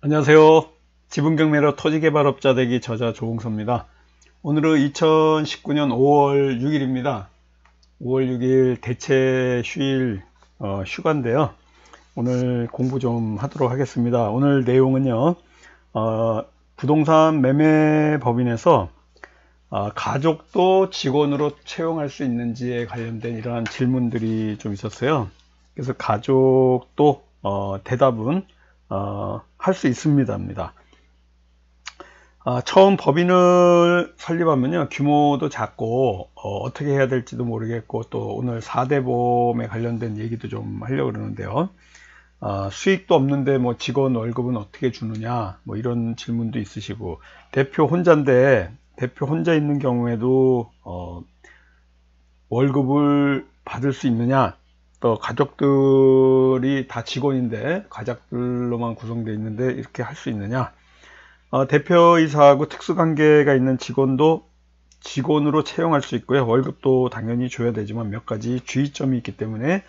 안녕하세요. 지분경매로 토지개발업자 되기 저자 조봉서입니다. 오늘은 2019년 5월 6일입니다. 5월 6일 대체 휴일 휴가인데요. 오늘 공부 좀 하도록 하겠습니다. 오늘 내용은요. 부동산 매매법인에서 가족도 직원으로 채용할 수 있는지에 관련된 이러한 질문들이 좀 있었어요. 그래서 가족도 대답은 할 수 있습니다. 처음 법인을 설립하면요, 규모도 작고 어떻게 해야 될지도 모르겠고, 또 오늘 4대 보험에 관련된 얘기도 좀 하려고 그러는데요. 수익도 없는데 뭐 직원 월급은 어떻게 주느냐, 뭐 이런 질문도 있으시고, 대표 혼자인데 대표 혼자 있는 경우에도 월급을 받을 수 있느냐, 또 가족들이 다 직원인데 가족들로만 구성되어 있는데 이렇게 할 수 있느냐, 대표이사하고 특수관계가 있는 직원도 직원으로 채용할 수 있고요. 월급도 당연히 줘야 되지만 몇 가지 주의점이 있기 때문에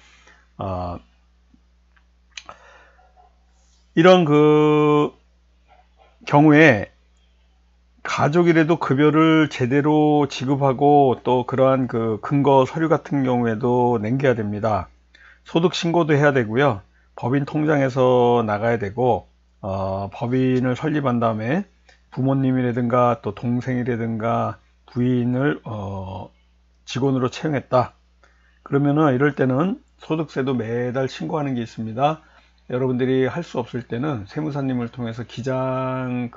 이런 경우에 가족이라도 급여를 제대로 지급하고, 또 그러한 근거 서류 같은 경우에도 남겨야 됩니다. 소득 신고도 해야 되고요. 법인 통장에서 나가야 되고, 법인을 설립한 다음에 부모님이라든가 또 동생이라든가 부인을 직원으로 채용했다. 그러면은 이럴 때는 소득세도 매달 신고하는 게 있습니다. 여러분들이 할 수 없을 때는 세무사님을 통해서 기장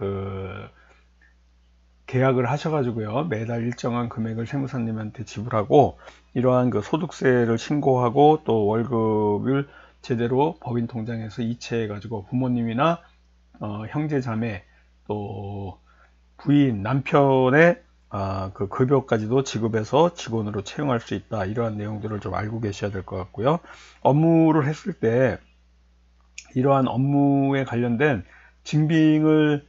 계약을 하셔가지고요, 매달 일정한 금액을 세무사님한테 지불하고, 이러한 소득세를 신고하고 또 월급을 제대로 법인 통장에서 이체해 가지고 부모님이나 형제 자매 또 부인 남편의 급여까지도 지급해서 직원으로 채용할 수 있다. 이러한 내용들을 좀 알고 계셔야 될 것 같고요. 업무를 했을 때 이러한 업무에 관련된 증빙을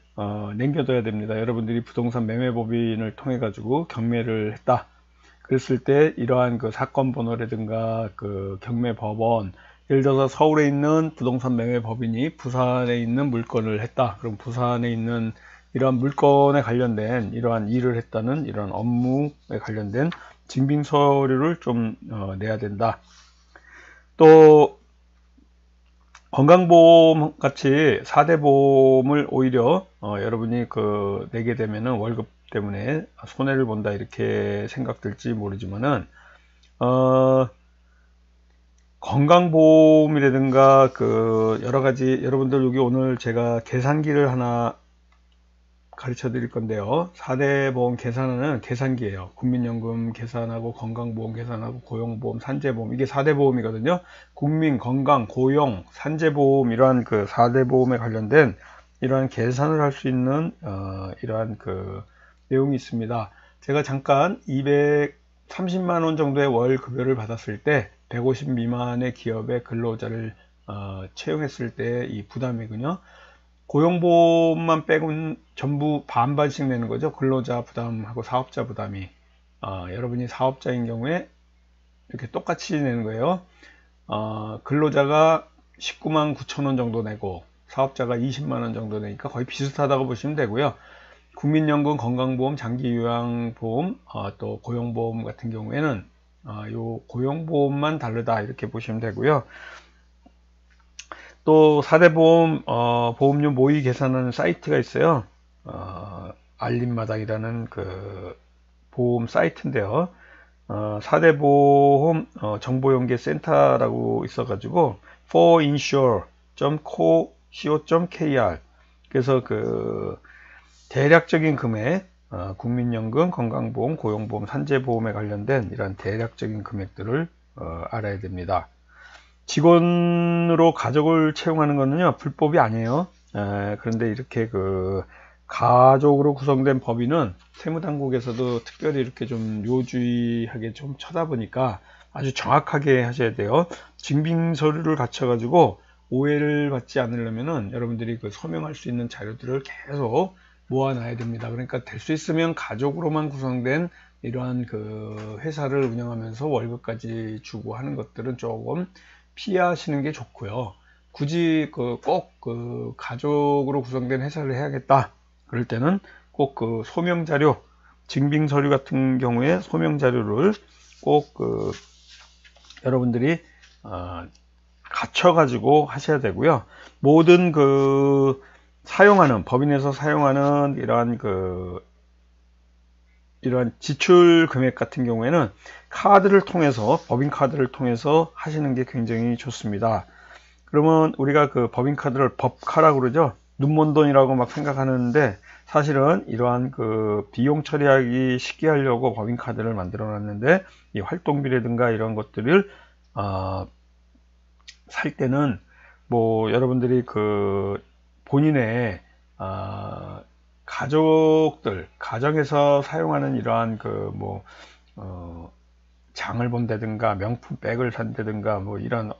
남겨둬야 됩니다. 여러분들이 부동산 매매법인을 통해 가지고 경매를 했다 그랬을 때 이러한 사건 번호라든가 경매법원, 예를 들어서 서울에 있는 부동산 매매법인이 부산에 있는 물건을 했다, 그럼 부산에 있는 이러한 물건에 관련된 이러한 일을 했다는 이러한 업무에 관련된 증빙 서류를 좀 내야 된다. 또 건강보험 같이 4대 보험을 오히려 여러분이 내게 되면은 월급 때문에 손해를 본다 이렇게 생각될지 모르지만은 건강보험이라든가 여러가지, 여러분들 여기 오늘 제가 계산기를 하나 가르쳐 드릴 건데요. 4대 보험 계산하는 계산기예요. 국민연금 계산하고 건강보험 계산하고 고용보험, 산재보험, 이게 4대 보험이거든요. 국민, 건강, 고용, 산재보험, 이러한 4대 보험에 관련된 이러한 계산을 할 수 있는 이러한 내용이 있습니다. 제가 잠깐 230만원 정도의 월 급여를 받았을 때 150 미만의 기업의 근로자를 채용했을 때 이 부담이군요. 고용보험만 빼고는 전부 반반씩 내는 거죠. 근로자 부담하고 사업자 부담이. 여러분이 사업자인 경우에 이렇게 똑같이 내는 거예요. 근로자가 19만 9천 원 정도 내고 사업자가 20만 원 정도 내니까 거의 비슷하다고 보시면 되고요. 국민연금, 건강보험, 장기요양보험, 또 고용보험 같은 경우에는 요 고용보험만 다르다 이렇게 보시면 되고요. 또 4대 보험 보험료 모의 계산하는 사이트가 있어요. 알림마당이라는 보험 사이트인데요. 4대 보험 정보연계 센터라고 있어 가지고 forinsure.co.kr, 그래서 대략적인 금액, 국민연금, 건강보험, 고용보험, 산재보험에 관련된 이런 대략적인 금액들을 알아야 됩니다. 직원으로 가족을 채용하는 것은요, 불법이 아니에요. 그런데 이렇게 가족으로 구성된 법인은 세무당국에서도 특별히 이렇게 좀 요주의하게 좀 쳐다보니까 아주 정확하게 하셔야 돼요. 증빙 서류를 갖춰 가지고 오해를 받지 않으려면은 여러분들이 서명할 수 있는 자료들을 계속 모아놔야 됩니다. 그러니까 될 수 있으면 가족으로만 구성된 이러한 회사를 운영하면서 월급까지 주고 하는 것들은 조금 피하시는 게 좋고요. 굳이 꼭 가족으로 구성된 회사를 해야겠다. 그럴 때는 꼭 소명 자료, 증빙 서류 같은 경우에 소명 자료를 꼭 여러분들이 갖춰 가지고 하셔야 되고요. 모든 사용하는 법인에서 사용하는 이러한 지출 금액 같은 경우에는 카드를 통해서, 법인 카드를 통해서 하시는 게 굉장히 좋습니다. 그러면 우리가 법인 카드를 법카라고 그러죠. 눈먼 돈이라고 막 생각하는데, 사실은 이러한 비용 처리하기 쉽게 하려고 법인 카드를 만들어 놨는데, 이 활동비라든가 이런 것들을 살 때는 뭐 여러분들이 본인의 가정에서 사용하는 이러한 장을 본다든가 명품 백을 산다든가 뭐 이런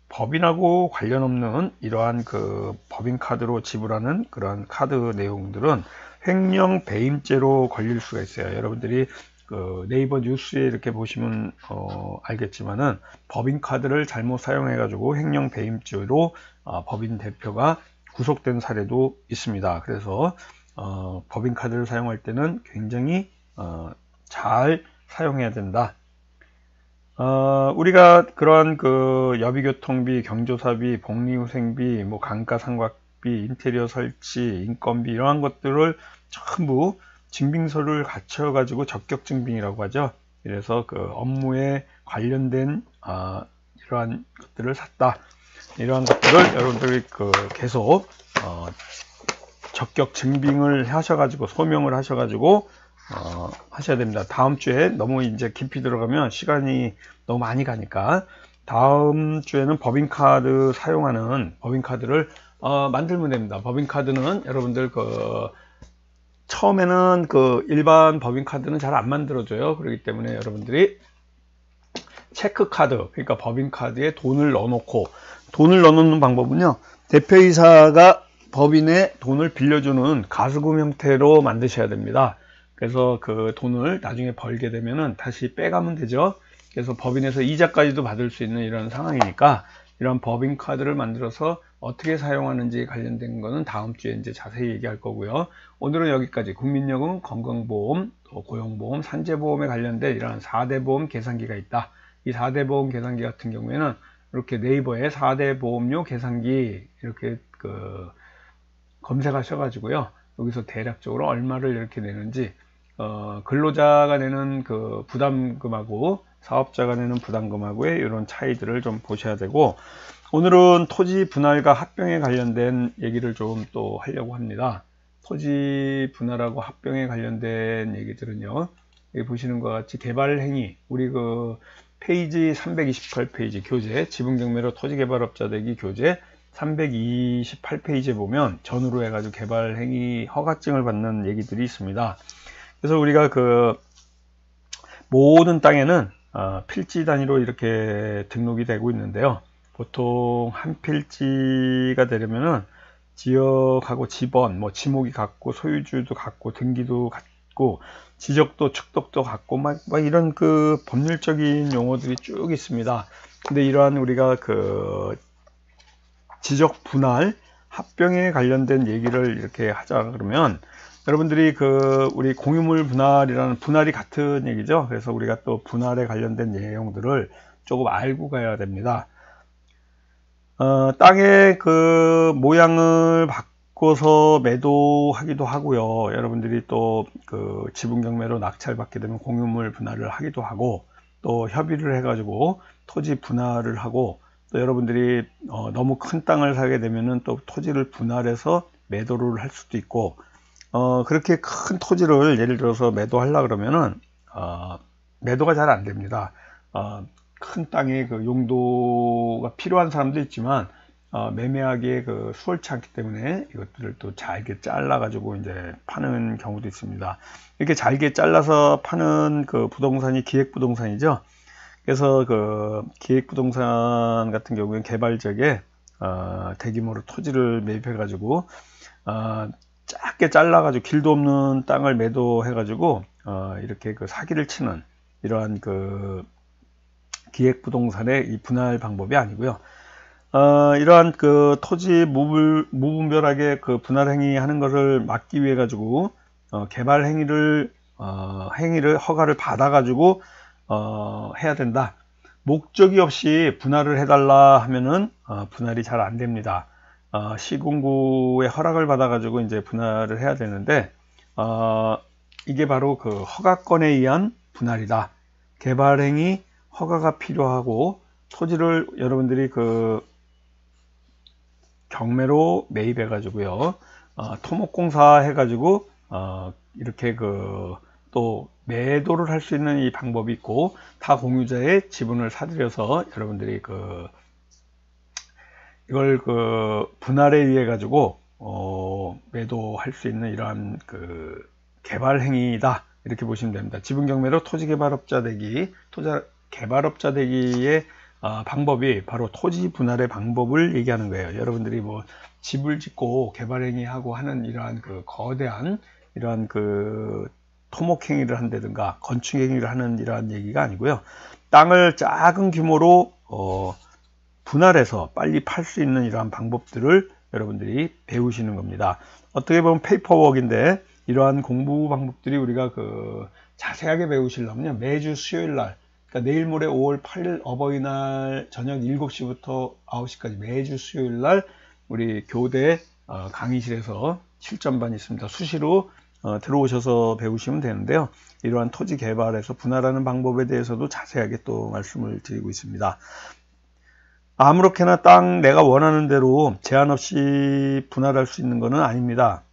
법인하고 관련 없는 이러한 법인 카드로 지불하는 그런 카드 내용들은 횡령 배임죄로 걸릴 수가 있어요. 여러분들이 네이버 뉴스에 이렇게 보시면 알겠지만은 법인 카드를 잘못 사용해 가지고 횡령 배임죄로 법인 대표가 구속된 사례도 있습니다. 그래서 법인 카드를 사용할 때는 굉장히 잘 사용해야 된다. 우리가 그러한 여비교통비, 경조사비, 복리후생비, 뭐 감가상각비, 인테리어 설치, 인건비 이러한 것들을 전부 증빙서를 갖춰 가지고 적격증빙이라고 하죠. 그래서 업무에 관련된 이러한 것들을 샀다. 이러한 것들을 여러분들이 계속 적격 증빙을 하셔가지고 소명을 하셔가지고 하셔야 됩니다. 다음 주에 너무 이제 깊이 들어가면 시간이 너무 많이 가니까 다음 주에는 법인카드 사용하는 법인카드를 만들면 됩니다. 법인카드는 여러분들 처음에는 일반 법인카드는 잘 안 만들어져요. 그렇기 때문에 여러분들이 체크카드, 그러니까 법인카드에 돈을 넣어놓는 방법은요, 대표이사가 법인에 돈을 빌려주는 가수금 형태로 만드셔야 됩니다. 그래서 돈을 나중에 벌게 되면은 다시 빼가면 되죠. 그래서 법인에서 이자까지도 받을 수 있는 이런 상황이니까 이런 법인 카드를 만들어서 어떻게 사용하는지 관련된 거는 다음 주에 이제 자세히 얘기할 거고요. 오늘은 여기까지. 국민연금, 건강보험, 고용보험, 산재보험에 관련된 이런 4대 보험 계산기가 있다. 이 4대 보험 계산기 같은 경우에는 이렇게 네이버에 4대 보험료 계산기 이렇게 검색하셔가지고요. 여기서 대략적으로 얼마를 이렇게 내는지, 근로자가 내는 부담금하고 사업자가 내는 부담금하고의 이런 차이들을 좀 보셔야 되고, 오늘은 토지 분할과 합병에 관련된 얘기를 좀 또 하려고 합니다. 토지 분할하고 합병에 관련된 얘기들은요, 여기 보시는 것 같이 개발행위, 우리 페이지 328페이지 교재, 지분경매로 토지개발업자 되기 교재 328페이지에 보면 전후로 해가지고 개발행위 허가증을 받는 얘기들이 있습니다. 그래서 우리가 모든 땅에는 필지 단위로 이렇게 등록이 되고 있는데요. 보통 한 필지가 되려면은 지역하고 지번, 뭐 지목이 같고 소유주도 같고 등기도 같고 지적도 축덕도 같고 막 이런 법률적인 용어들이 쭉 있습니다. 근데 이러한 우리가 지적 분할 합병에 관련된 얘기를 이렇게 하자 그러면 여러분들이 우리 공유물 분할이라는 분할이 같은 얘기죠. 그래서 우리가 또 분할에 관련된 내용들을 조금 알고 가야 됩니다. 땅의 모양을 바꿔서 매도하기도 하고요. 여러분들이 또 지분경매로 낙찰받게 되면 공유물 분할을 하기도 하고, 또 협의를 해가지고 토지 분할을 하고, 또 여러분들이 너무 큰 땅을 사게 되면은 또 토지를 분할해서 매도를 할 수도 있고, 그렇게 큰 토지를 예를 들어서 매도하려 그러면은 매도가 잘 안 됩니다. 큰 땅의 용도가 필요한 사람도 있지만 매매하기에 수월치 않기 때문에 이것들을 또 잘게 잘라 가지고 이제 파는 경우도 있습니다. 이렇게 잘게 잘라서 파는 부동산이 기획부동산이죠. 그래서 기획부동산 같은 경우에는 개발지역에 대규모로 토지를 매입해 가지고 작게 잘라 가지고 길도 없는 땅을 매도해 가지고 이렇게 사기를 치는 이러한 기획부동산의 이 분할 방법이 아니고요. 이러한 그 토지 무분별하게 그 분할 행위 하는 것을 막기 위해 가지고 개발 행위를 허가를 받아 가지고 해야 된다. 목적이 없이 분할을 해달라 하면은 분할이 잘 안 됩니다. 시군구의 허락을 받아 가지고 이제 분할을 해야 되는데 이게 바로 그 허가권에 의한 분할이다. 개발행위 허가가 필요하고 토지를 여러분들이 그 경매로 매입해 가지고요, 토목공사 해 가지고 이렇게 그 또 매도를 할 수 있는 이 방법이 있고, 타 공유자의 지분을 사들여서 여러분들이 그 이걸 그 분할에 의해 가지고 매도할 수 있는 이러한 그 개발 행위다, 이렇게 보시면 됩니다. 지분 경매로 토지 개발업자 되기, 개발업자 되기의 방법이 바로 토지 분할의 방법을 얘기하는 거예요. 여러분들이 뭐 집을 짓고 개발 행위하고 하는 이러한 그 거대한 이러한 그 토목 행위를 한다든가 건축 행위를 하는 이러한 얘기가 아니고요. 땅을 작은 규모로 분할해서 빨리 팔 수 있는 이러한 방법들을 여러분들이 배우시는 겁니다. 어떻게 보면 페이퍼워크인데, 이러한 공부 방법들이 우리가 그 자세하게 배우시려면요, 매주 수요일 날, 그러니까 내일 모레 5월 8일 어버이날 저녁 7시부터 9시까지 매주 수요일 날 우리 교대 강의실에서 실전반이 있습니다. 수시로 들어오셔서 배우시면 되는데요. 이러한 토지 개발에서 분할하는 방법에 대해서도 자세하게 또 말씀을 드리고 있습니다. 아무렇게나 땅 내가 원하는 대로 제한 없이 분할할 수 있는 것은 아닙니다.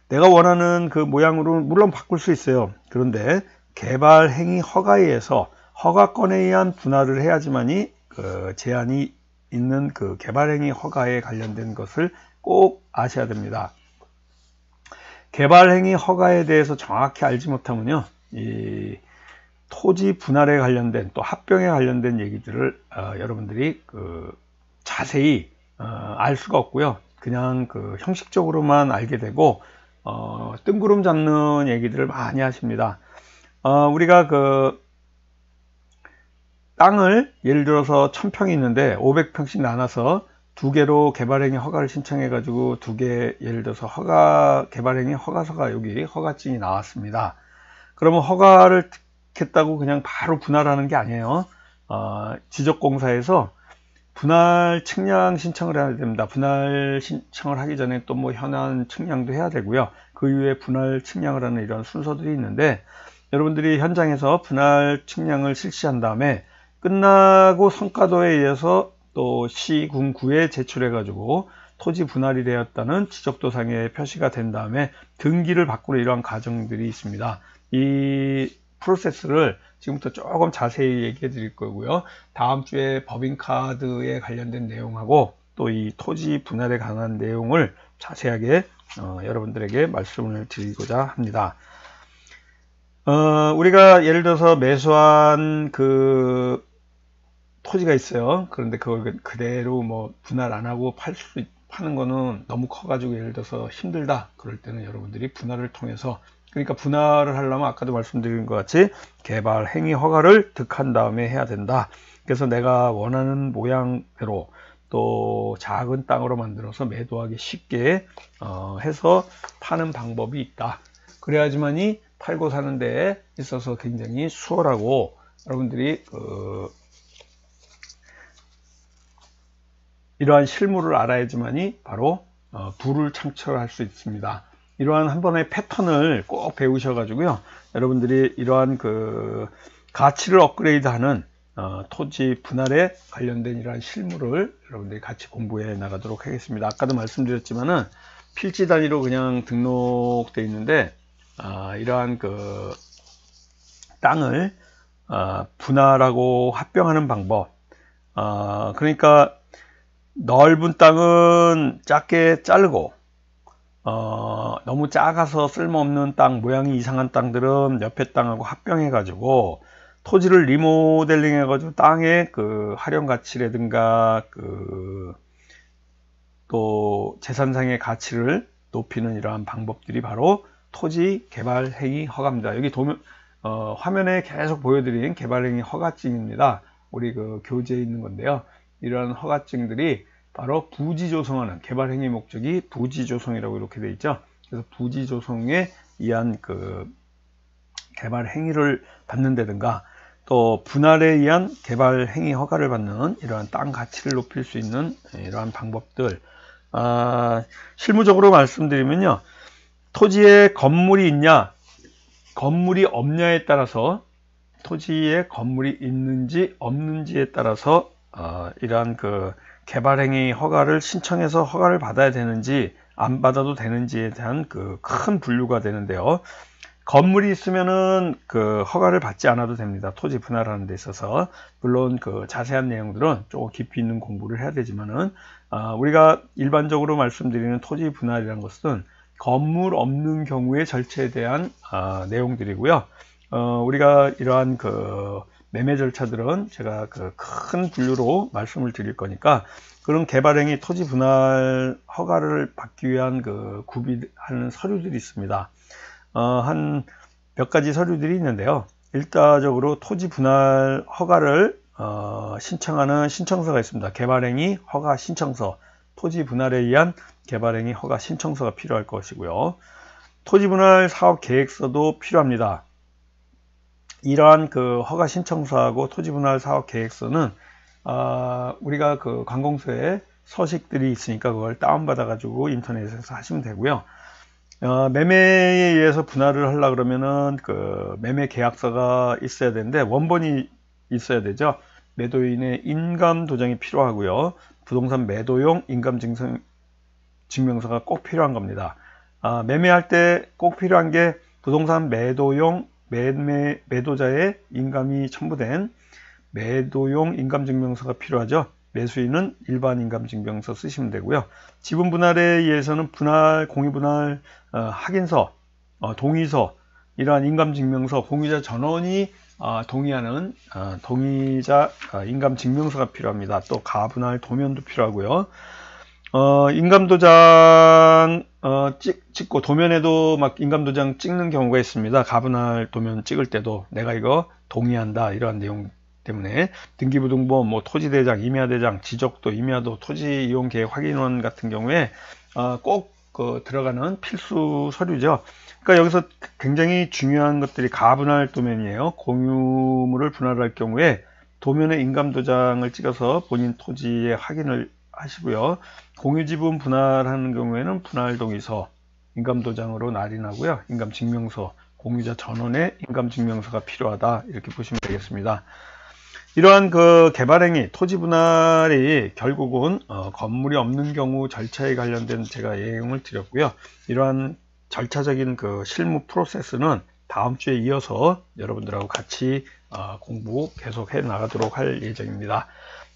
내가 원하는 그 모양으로 물론 바꿀 수 있어요. 그런데 개발 행위 허가에 의해서 허가권에 의한 분할을 해야지만이 그 제한이 있는 그 개발 행위 허가에 관련된 것을 꼭 아셔야 됩니다. 개발 행위 허가에 대해서 정확히 알지 못하면요, 이 토지 분할에 관련된 또 합병에 관련된 얘기들을 여러분들이 그 자세히 알 수가 없고요. 그냥 그 형식적으로만 알게 되고 뜬구름 잡는 얘기들을 많이 하십니다. 우리가 그 땅을 예를 들어서 1000평이 있는데 500평씩 나눠서 두 개로 개발행위 허가를 신청해 가지고 두 개, 예를 들어서 개발행위 허가서가 여기 허가증이 나왔습니다. 그러면 허가를 듣겠다고 그냥 바로 분할하는 게 아니에요. 지적공사에서 분할 측량 신청을 해야 됩니다. 분할 신청을 하기 전에 또 뭐 현안 측량도 해야 되고요. 그 이후에 분할 측량을 하는 이런 순서들이 있는데, 여러분들이 현장에서 분할 측량을 실시한 다음에 끝나고 성과도에 의해서 또 시군구에 제출해 가지고 토지 분할이 되었다는 지적도상에 표시가 된 다음에 등기를 바꾸는 이러한 과정들이 있습니다. 이 프로세스를 지금부터 조금 자세히 얘기해 드릴 거고요. 다음 주에 법인카드에 관련된 내용하고 또 이 토지 분할에 관한 내용을 자세하게 여러분들에게 말씀을 드리고자 합니다. 우리가 예를 들어서 매수한 그 토지가 있어요. 그런데 그걸 그대로 뭐 분할 안 하고 파는 거는 너무 커가지고 예를 들어서 힘들다. 그럴 때는 여러분들이 분할을 통해서, 그러니까 분할을 하려면 아까도 말씀드린 것 같이 개발 행위 허가를 득한 다음에 해야 된다. 그래서 내가 원하는 모양대로 또 작은 땅으로 만들어서 매도하기 쉽게 해서 파는 방법이 있다. 그래야지만이 팔고 사는 데에 있어서 굉장히 수월하고, 여러분들이 이러한 실물을 알아야지만이 바로 부를 창출할 수 있습니다. 이러한 한 번의 패턴을 꼭 배우셔 가지고요, 여러분들이 이러한 그 가치를 업그레이드하는 토지 분할에 관련된 이러한 실물을 여러분들이 같이 공부해 나가도록 하겠습니다. 아까도 말씀드렸지만은 필지 단위로 그냥 등록되어 있는데 이러한 그 땅을 분할하고 합병하는 방법, 그러니까 넓은 땅은 작게 자르고 너무 작아서 쓸모없는 땅, 모양이 이상한 땅들은 옆에 땅하고 합병해 가지고 토지를 리모델링 해 가지고 땅의 그 활용 가치라든가 또 재산상의 가치를 높이는 이러한 방법들이 바로 토지 개발 행위 허가입니다. 여기 화면에 계속 보여드린 개발 행위 허가증입니다. 우리 그 교재에 있는 건데요. 이러한 허가증들이 바로 부지 조성하는 개발 행위 목적이 부지 조성이라고 이렇게 되어 있죠. 그래서 부지 조성에 의한 그 개발 행위를 받는다든가 또 분할에 의한 개발 행위 허가를 받는 이러한 땅 가치를 높일 수 있는 이러한 방법들, 실무적으로 말씀드리면요, 토지에 건물이 있냐 건물이 없냐에 따라서, 토지에 건물이 있는지 없는지에 따라서 이러한 그 개발행위 허가를 신청해서 허가를 받아야 되는지 안 받아도 되는지에 대한 그 큰 분류가 되는데요. 건물이 있으면은 그 허가를 받지 않아도 됩니다. 토지 분할하는 데 있어서. 물론 그 자세한 내용들은 조금 깊이 있는 공부를 해야 되지만은 우리가 일반적으로 말씀드리는 토지 분할이라는 것은 건물 없는 경우의 절차에 대한 내용들이고요. 우리가 이러한 그 매매 절차들은 제가 그 큰 분류로 말씀을 드릴 거니까 그런 개발행위 토지 분할 허가를 받기 위한 그 구비하는 서류들이 있습니다. 한 몇 가지 서류들이 있는데요. 일차적으로 토지 분할 허가를 신청하는 신청서가 있습니다. 개발행위 허가 신청서, 토지 분할에 의한 개발행위 허가 신청서가 필요할 것이고요. 토지 분할 사업 계획서도 필요합니다. 이러한 그 허가 신청서하고 토지 분할 사업 계획서는 우리가 그 관공서에 서식들이 있으니까 그걸 다운받아 가지고 인터넷에서 하시면 되고요. 매매에 의해서 분할을 하려 그러면은 그 매매 계약서가 있어야 되는데 원본이 있어야 되죠. 매도인의 인감 도장이 필요하고요. 부동산 매도용 인감 증명서가 꼭 필요한 겁니다. 매매할 때 꼭 필요한 게 부동산 매도용 매도자의 인감이 첨부된 매도용 인감증명서가 필요하죠. 매수인은 일반 인감증명서 쓰시면 되고요. 지분 분할에 의해서는 공유분할 확인서, 동의서, 이러한 인감증명서, 공유자 전원이 동의하는 동의자 인감증명서가 필요합니다. 또 가분할 도면도 필요하고요. 인감도장 찍고 도면에도 막 인감도장 찍는 경우가 있습니다. 가분할 도면 찍을 때도 내가 이거 동의한다 이러한 내용 때문에 등기부등본, 뭐 토지대장, 임야대장, 지적도, 임야도, 토지이용계획 확인원 같은 경우에 꼭 들어가는 필수 서류죠. 그러니까 여기서 굉장히 중요한 것들이 가분할 도면이에요. 공유물을 분할할 경우에 도면에 인감도장을 찍어서 본인 토지의 확인을 하시고요. 공유지분 분할하는 경우에는 분할동의서, 인감도장으로 날인하고요. 인감증명서, 공유자 전원의 인감증명서가 필요하다 이렇게 보시면 되겠습니다. 이러한 그 개발행위, 토지 분할이 결국은 건물이 없는 경우 절차에 관련된 제가 예형을 드렸고요. 이러한 절차적인 그 실무 프로세스는 다음 주에 이어서 여러분들하고 같이 공부 계속해 나가도록 할 예정입니다.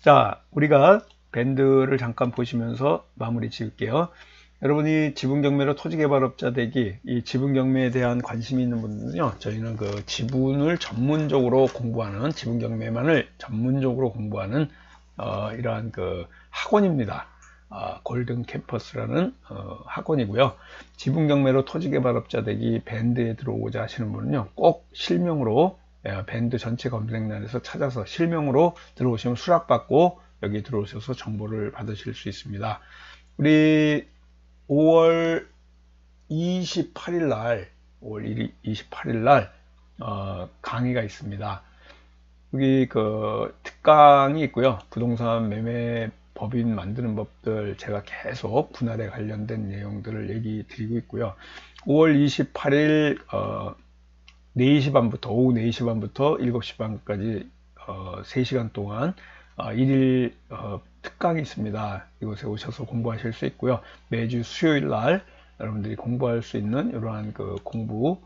자, 우리가 밴드를 잠깐 보시면서 마무리 지을게요. 여러분이 지분경매로 토지개발업자 되기, 이 지분경매에 대한 관심이 있는 분들은요, 저희는 그 지분을 전문적으로 공부하는, 지분경매만을 전문적으로 공부하는 이러한 그 학원입니다. 골든 캠퍼스라는 학원이고요. 지분경매로 토지개발업자 되기 밴드에 들어오고자 하시는 분은요, 꼭 실명으로 밴드 전체 검색란에서 찾아서 실명으로 들어오시면 수락받고 여기 들어오셔서 정보를 받으실 수 있습니다. 우리 5월 28일 날, 5월 28일 날 강의가 있습니다. 여기 그 특강이 있고요. 부동산 매매 법인 만드는 법들 제가 계속 분할에 관련된 내용들을 얘기 드리고 있고요. 5월 28일 4시 반부터 오후 4시 반부터 7시 반까지 3시간 동안 일일 특강이 있습니다. 이곳에 오셔서 공부하실 수 있고요. 매주 수요일 날 여러분들이 공부할 수 있는 이러한 그 공부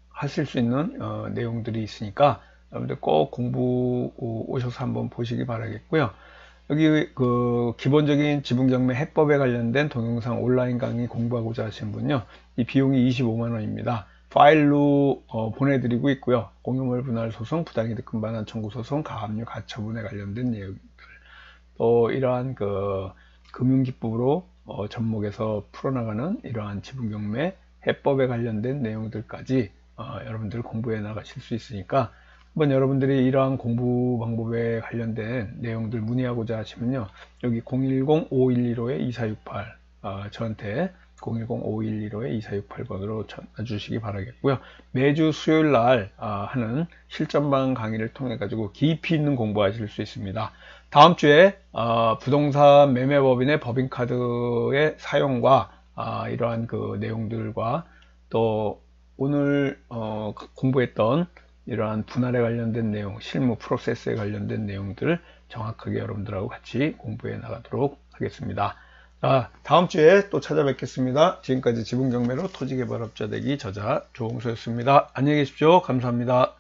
하실 수 있는 내용들이 있으니까 여러분들 꼭 공부 오셔서 한번 보시기 바라겠고요. 여기 그 기본적인 지분경매 해법에 관련된 동영상 온라인 강의 공부하고자 하시는 분요, 이 비용이 25만원입니다. 파일로 보내드리고 있고요. 공유물 분할 소송, 부당이득 반환 청구 소송, 가압류 가처분에 관련된 내용들, 또 이러한 그 금융기법으로 접목해서 풀어나가는 이러한 지분경매 해법에 관련된 내용들까지 여러분들 공부해 나가실 수 있으니까 한번 여러분들이 이러한 공부 방법에 관련된 내용들 문의하고자 하시면요. 여기 010-5115-2468 저한테 010-5115-2468번으로 전화 주시기 바라겠고요. 매주 수요일 날 하는 실전방 강의를 통해 가지고 깊이 있는 공부하실 수 있습니다. 다음 주에 부동산 매매법인의 법인카드의 사용과 이러한 그 내용들과 또 오늘 공부했던 이러한 분할에 관련된 내용, 실무 프로세스에 관련된 내용들 정확하게 여러분들하고 같이 공부해 나가도록 하겠습니다. 다음 주에 또 찾아뵙겠습니다. 지금까지 지분경매로 토지개발업자 되기 저자 조홍수였습니다. 안녕히 계십시오. 감사합니다.